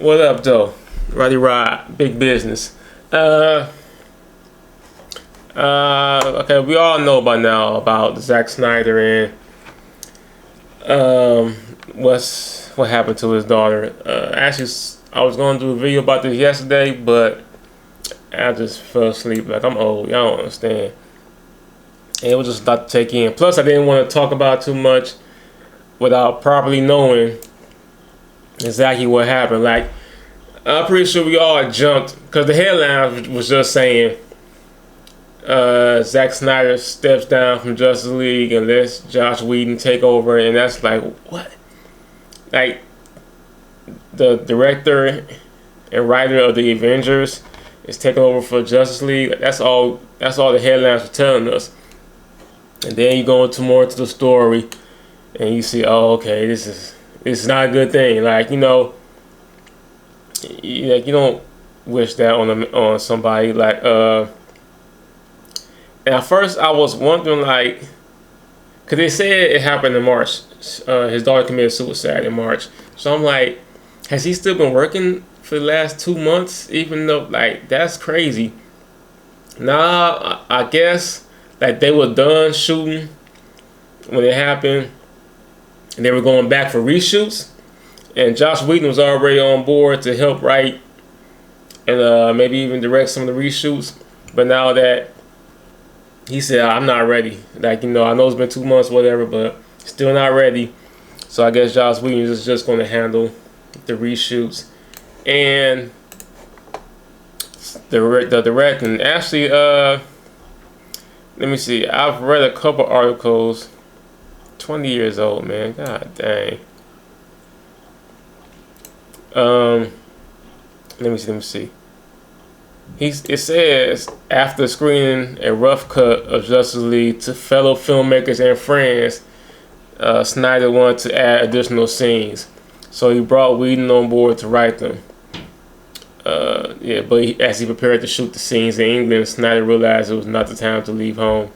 What up, though? Roddy Rod, big business. Okay, we all know by now about Zack Snyder and what happened to his daughter. Actually, I was going to do a video about this yesterday, but I just fell asleep. Like, I'm old, y'all don't understand. And it was just a lot to take in. Plus, I didn't want to talk about too much without properly knowing exactly what happened. Like, I'm pretty sure we all jumped because the headline was just saying Zack Snyder steps down from Justice League and lets Joss Whedon take over, and that's like, what? Like, the director and writer of the Avengers is taking over for Justice League. That's all the headlines were telling us. And then you go into more into the story, and you see, oh, okay, this is not a good thing. Like, you don't wish that on somebody. Like, and at first I was wondering, like, cause they said it happened in March. His daughter committed suicide in March. So I'm like, has he still been working for the last 2 months? Even though, like, that's crazy. Nah, I guess like they were done shooting when it happened, and they were going back for reshoots. And Joss Whedon was already on board to help write and maybe even direct some of the reshoots. But now that he said, I'm not ready. Like, I know it's been 2 months, whatever, but still not ready. So I guess Joss Whedon is just going to handle the reshoots. And the directing. Actually, let me see. I've read a couple articles. 20 years old, man. God dang. Let me see. It says, after screening a rough cut of Justice League to fellow filmmakers and friends, Snyder wanted to add additional scenes. So he brought Whedon on board to write them. But as he prepared to shoot the scenes in England, Snyder realized it was not the time to leave home.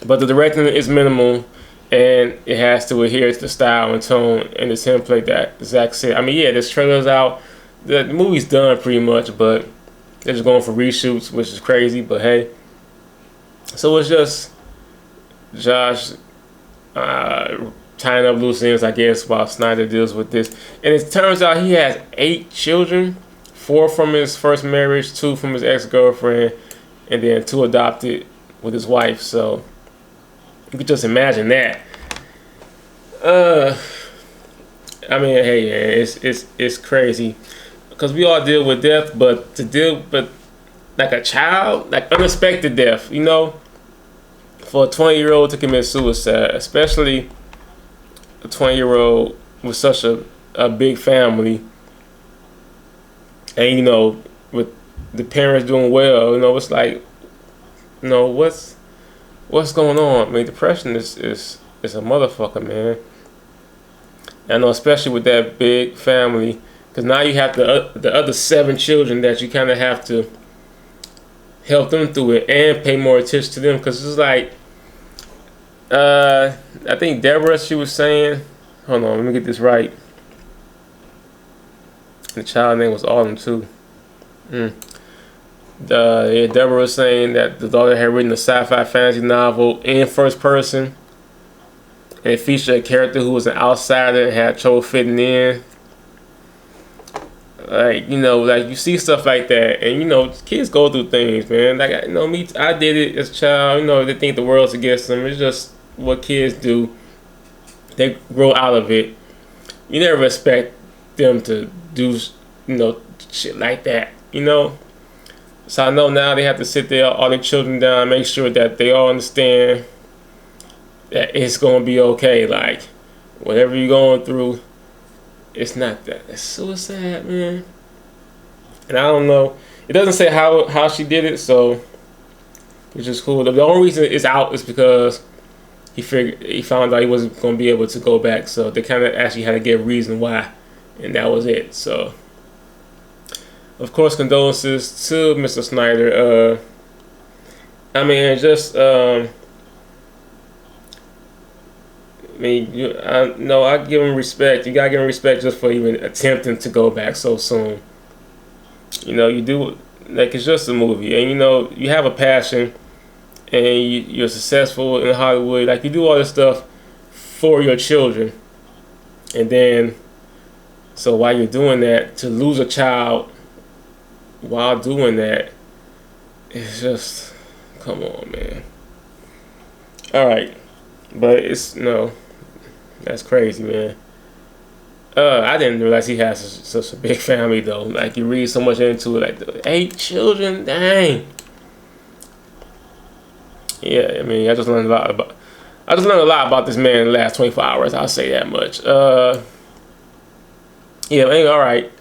But the directing is minimal, and it has to adhere to the style and tone and the template that Zack said. I mean, yeah, this trailer's out. The movie's done pretty much, but they're just going for reshoots, which is crazy, but hey. So it's just Josh tying up loose ends, I guess, while Snyder deals with this. And it turns out he has 8 children, 4 from his first marriage, 2 from his ex-girlfriend, and then 2 adopted with his wife. So you could just imagine that. I mean, hey, yeah, it's crazy because we all deal with death, but to deal with like a child, like unexpected death, for a 20-year-old to commit suicide, especially a 20-year-old with such a big family, and with the parents doing well, it's like, what's going on? I mean, depression is a motherfucker, man. I know, especially with that big family, because now you have the other 7 children that you kind of have to help them through it and pay more attention to them, because it's like, I think Deborah, she was saying, hold on, let me get this right. The child name was Autumn too. Deborah was saying that the daughter had written a sci-fi fantasy novel in first person. And it featured a character who was an outsider and had trouble fitting in. Like, like you see stuff like that, and kids go through things, man. Like, I did it as a child. They think the world's against them. It's just what kids do. They grow out of it. You never expect them to do, shit like that, So I know now they have to sit there, all their children down, make sure that they all understand that it's gonna be okay. Like, whatever you're going through, it's not that. It's suicide, man. And I don't know. It doesn't say how she did it, so which is cool. The only reason it's out is because he found out he wasn't gonna be able to go back. So they kind of actually had to give a reason why, and that was it. So, of course, condolences to Mr. Snyder. I mean, just mean, no, I give him respect. You gotta give him respect just for even attempting to go back so soon. You do, like, it's just a movie, and you have a passion, and you're successful in Hollywood. Like, you do all this stuff for your children, and then so while you're doing that, to lose a child while doing that, it's just, come on, man. All right, but it's no, that's crazy, man. I didn't realize he has such a big family though. Like, you read so much into it, like the 8 children, dang. Yeah, I mean, I just learned a lot about this man in the last 24 hours. I'll say that much. Yeah, anyway, all right.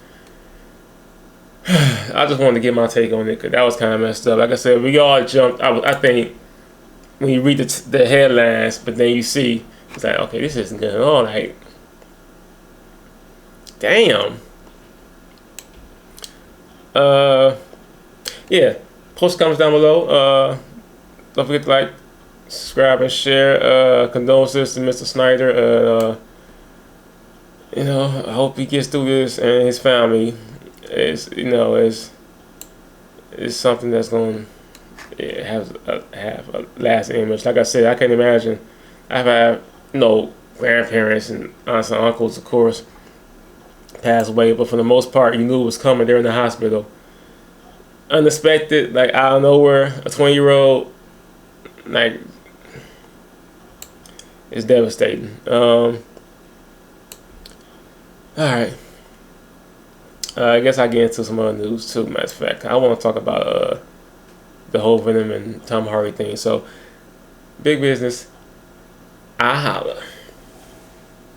I just wanted to get my take on it because that was kind of messed up. Like I said, we all jumped. I think when you read the headlines, but then you see, it's like, okay, this isn't good at all. Like, damn. Yeah. Post comments down below. Don't forget to like, subscribe, and share. Condolences to Mr. Snyder. I hope he gets through this, and his family is something that's going to have a lasting image. Like I said, I can't imagine. I've had grandparents and aunts and uncles, of course, pass away, but for the most part, you knew it was coming. They're in the hospital, unexpected, like out of nowhere. A 20-year-old, like, it's devastating. All right. I guess I get into some other news too. Matter of fact, I want to talk about the whole Venom and Tom Hardy thing. So, big business. I holla.